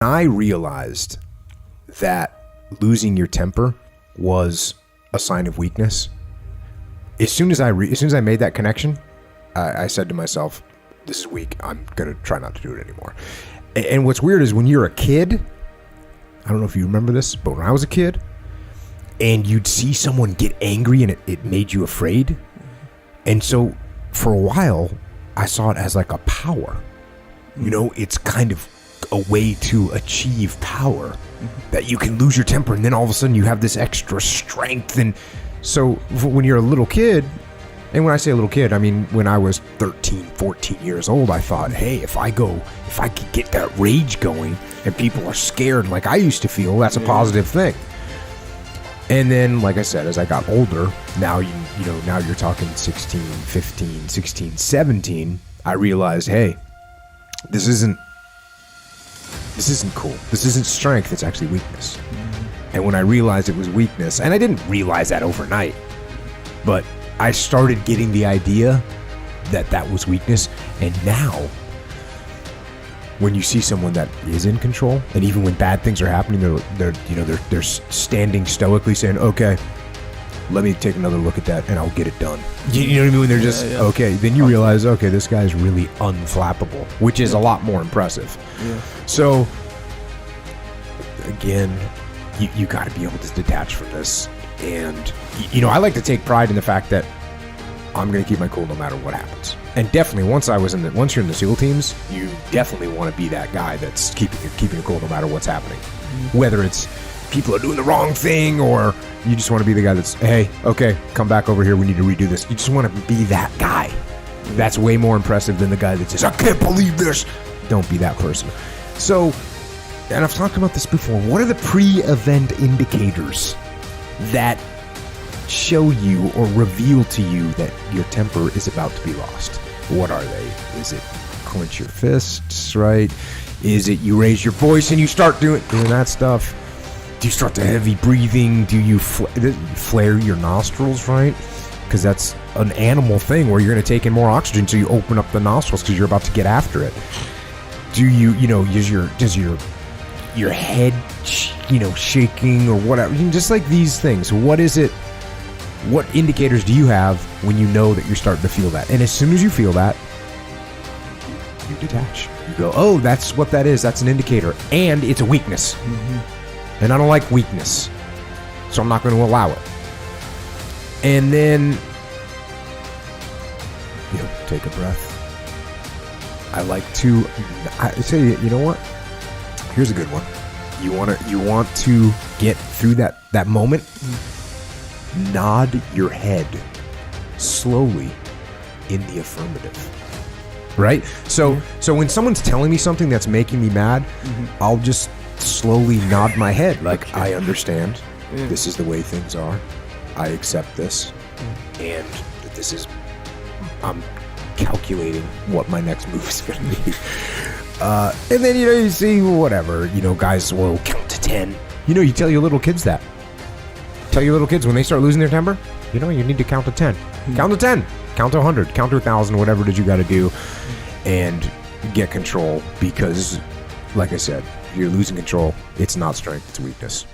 I realized that losing your temper was a sign of weakness. As soon as I made that connection, I said to myself, this is weak. I'm going to try not to do it anymore. And what's weird is when you're a kid, I don't know if you remember this, but when I was a kid and you'd see someone get angry and it made you afraid. And so for a while, I saw it as like a power. You know, it's kind of a way to achieve power, that you can lose your temper and then all of a sudden you have this extra strength. And so when you're a little kid, and when I say a little kid, I mean when I was 13, 14 years old, I thought, hey, if I could get that rage going and people are scared like I used to feel, that's a positive thing. And then, like I said, as I got older, now now you're talking 16, 15, 16, 17, I realized, hey, this isn't cool. This isn't strength, it's actually weakness. And when I realized it was weakness, and I didn't realize that overnight, but I started getting the idea that was weakness. And now, when you see someone that is in control, and even when bad things are happening, they're standing stoically saying, okay, let me take another look at that and I'll get it done. You know what I mean? When they're just, okay, then you realize, okay, this guy's really unflappable, which is a lot more impressive. Yeah. So, again, you got to be able to detach from this. And, I like to take pride in the fact that I'm going to keep my cool no matter what happens. And definitely, once you're in the SEAL teams, you definitely want to be that guy that's keeping it cool no matter what's happening. Whether it's people are doing the wrong thing, or you just want to be the guy that's, hey, okay, come back over here, we need to redo this. You just want to be that guy. That's way more impressive than the guy that says, I can't believe this. Don't be that person. So, and I've talked about this before, what are the pre-event indicators that show you or reveal to you that your temper is about to be lost? What are they? Is it clench your fists, right? Is it you raise your voice and you start doing that stuff? Do you start the heavy breathing? Do you flare your nostrils, right? Because that's an animal thing where you're going to take in more oxygen, so you open up the nostrils because you're about to get after it. Do you, does your head, shaking or whatever? Just like these things. What is it? What indicators do you have when you know that you're starting to feel that? And as soon as you feel that, you detach. You go, oh, that's what that is. That's an indicator. And it's a weakness. And I don't like weakness, so I'm not going to allow it. And then, take a breath. I say, you know what? Here's a good one. You want to get through that moment? Nod your head slowly in the affirmative. Right? So when someone's telling me something that's making me mad, I'll just slowly nod my head like, I understand. This is the way things are. I accept this. And I'm calculating what my next move is going to be. And then, you see whatever, guys will count to 10. You tell your little kids that. Tell your little kids when they start losing their temper, you need to count to 10. Count to 10. Count to 100. Count to 1,000, whatever it is you got to do. And get control, because, like I said, if you're losing control, it's not strength, it's weakness.